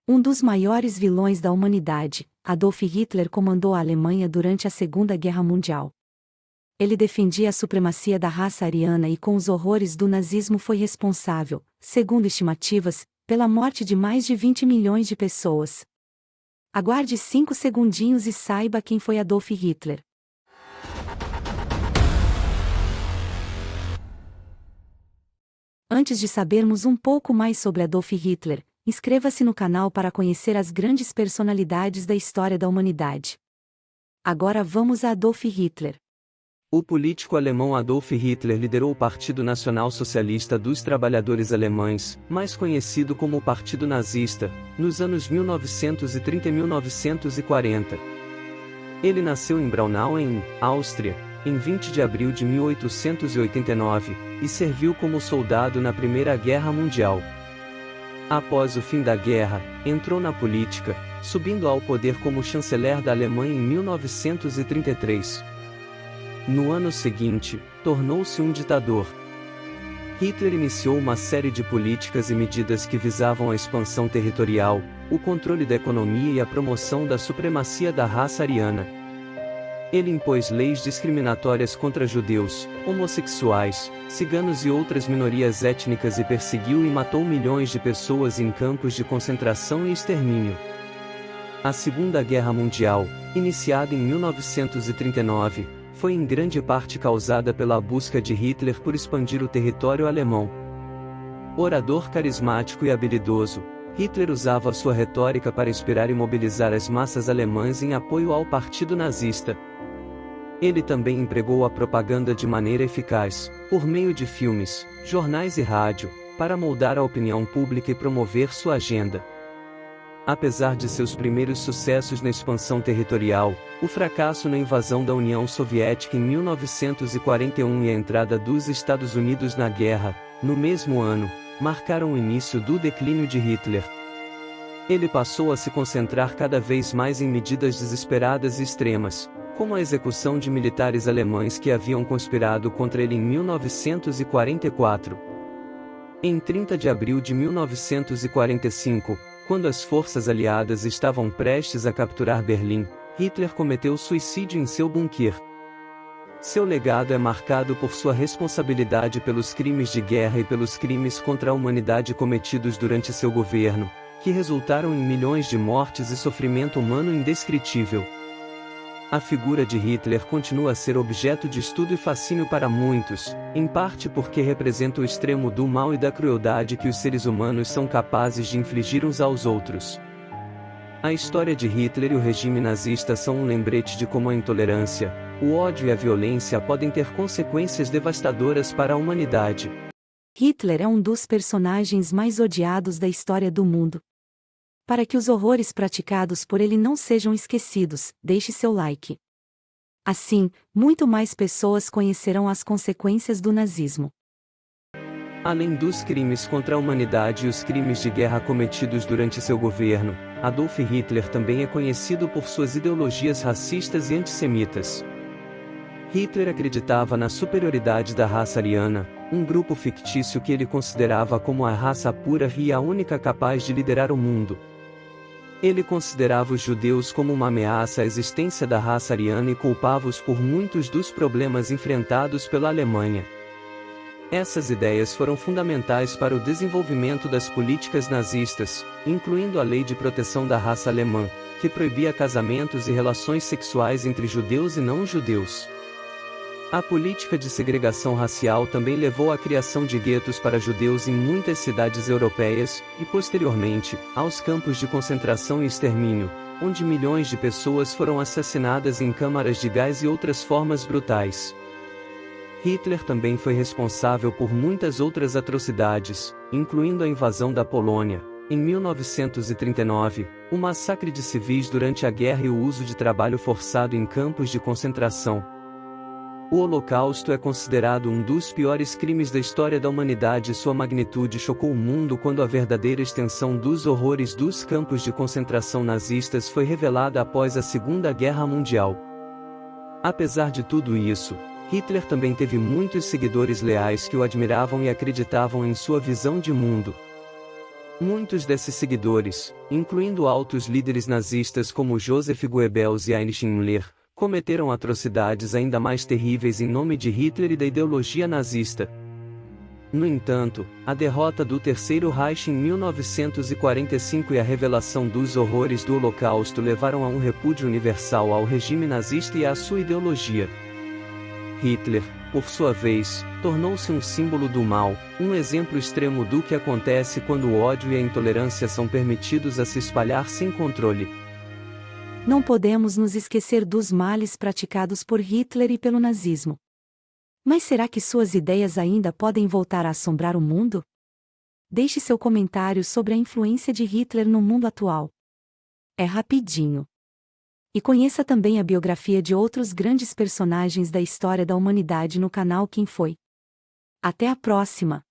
Um dos maiores vilões da humanidade, Adolf Hitler comandou a Alemanha durante a Segunda Guerra Mundial. Ele defendia a supremacia da raça ariana e com os horrores do nazismo foi responsável, segundo estimativas, pela morte de mais de 20 milhões de pessoas. Aguarde 5 segundinhos e saiba quem foi Adolf Hitler. Antes de sabermos um pouco mais sobre Adolf Hitler, inscreva-se no canal para conhecer as grandes personalidades da história da humanidade. Agora vamos a Adolf Hitler. O político alemão Adolf Hitler liderou o Partido Nacional Socialista dos Trabalhadores Alemães, mais conhecido como o Partido Nazista, nos anos 1930 e 1940. Ele nasceu em Braunau, Áustria, em 20 de abril de 1889, e serviu como soldado na Primeira Guerra Mundial. Após o fim da guerra, entrou na política, subindo ao poder como chanceler da Alemanha em 1933. No ano seguinte, tornou-se um ditador. Hitler iniciou uma série de políticas e medidas que visavam a expansão territorial, o controle da economia e a promoção da supremacia da raça ariana. Ele impôs leis discriminatórias contra judeus, homossexuais, ciganos e outras minorias étnicas e perseguiu e matou milhões de pessoas em campos de concentração e extermínio. A Segunda Guerra Mundial, iniciada em 1939, foi em grande parte causada pela busca de Hitler por expandir o território alemão. Orador carismático e habilidoso, Hitler usava sua retórica para inspirar e mobilizar as massas alemãs em apoio ao Partido Nazista. Ele também empregou a propaganda de maneira eficaz, por meio de filmes, jornais e rádio, para moldar a opinião pública e promover sua agenda. Apesar de seus primeiros sucessos na expansão territorial, o fracasso na invasão da União Soviética em 1941 e a entrada dos Estados Unidos na guerra, no mesmo ano, marcaram o início do declínio de Hitler. Ele passou a se concentrar cada vez mais em medidas desesperadas e extremas, como a execução de militares alemães que haviam conspirado contra ele em 1944. Em 30 de abril de 1945, quando as forças aliadas estavam prestes a capturar Berlim, Hitler cometeu suicídio em seu bunker. Seu legado é marcado por sua responsabilidade pelos crimes de guerra e pelos crimes contra a humanidade cometidos durante seu governo, que resultaram em milhões de mortes e sofrimento humano indescritível. A figura de Hitler continua a ser objeto de estudo e fascínio para muitos, em parte porque representa o extremo do mal e da crueldade que os seres humanos são capazes de infligir uns aos outros. A história de Hitler e o regime nazista são um lembrete de como a intolerância, o ódio e a violência podem ter consequências devastadoras para a humanidade. Hitler é um dos personagens mais odiados da história do mundo. Para que os horrores praticados por ele não sejam esquecidos, deixe seu like. Assim, muito mais pessoas conhecerão as consequências do nazismo. Além dos crimes contra a humanidade e os crimes de guerra cometidos durante seu governo, Adolf Hitler também é conhecido por suas ideologias racistas e antissemitas. Hitler acreditava na superioridade da raça ariana, um grupo fictício que ele considerava como a raça pura e a única capaz de liderar o mundo. Ele considerava os judeus como uma ameaça à existência da raça ariana e culpava-os por muitos dos problemas enfrentados pela Alemanha. Essas ideias foram fundamentais para o desenvolvimento das políticas nazistas, incluindo a Lei de Proteção da Raça Alemã, que proibia casamentos e relações sexuais entre judeus e não-judeus. A política de segregação racial também levou à criação de guetos para judeus em muitas cidades europeias, e posteriormente, aos campos de concentração e extermínio, onde milhões de pessoas foram assassinadas em câmaras de gás e outras formas brutais. Hitler também foi responsável por muitas outras atrocidades, incluindo a invasão da Polônia, em 1939, o massacre de civis durante a guerra e o uso de trabalho forçado em campos de concentração. O Holocausto é considerado um dos piores crimes da história da humanidade e sua magnitude chocou o mundo quando a verdadeira extensão dos horrores dos campos de concentração nazistas foi revelada após a Segunda Guerra Mundial. Apesar de tudo isso, Hitler também teve muitos seguidores leais que o admiravam e acreditavam em sua visão de mundo. Muitos desses seguidores, incluindo altos líderes nazistas como Joseph Goebbels e Heinrich Himmler, cometeram atrocidades ainda mais terríveis em nome de Hitler e da ideologia nazista. No entanto, a derrota do Terceiro Reich em 1945 e a revelação dos horrores do Holocausto levaram a um repúdio universal ao regime nazista e à sua ideologia. Hitler, por sua vez, tornou-se um símbolo do mal, um exemplo extremo do que acontece quando o ódio e a intolerância são permitidos a se espalhar sem controle. Não podemos nos esquecer dos males praticados por Hitler e pelo nazismo. Mas será que suas ideias ainda podem voltar a assombrar o mundo? Deixe seu comentário sobre a influência de Hitler no mundo atual. É rapidinho. E conheça também a biografia de outros grandes personagens da história da humanidade no canal Quem Foi. Até a próxima!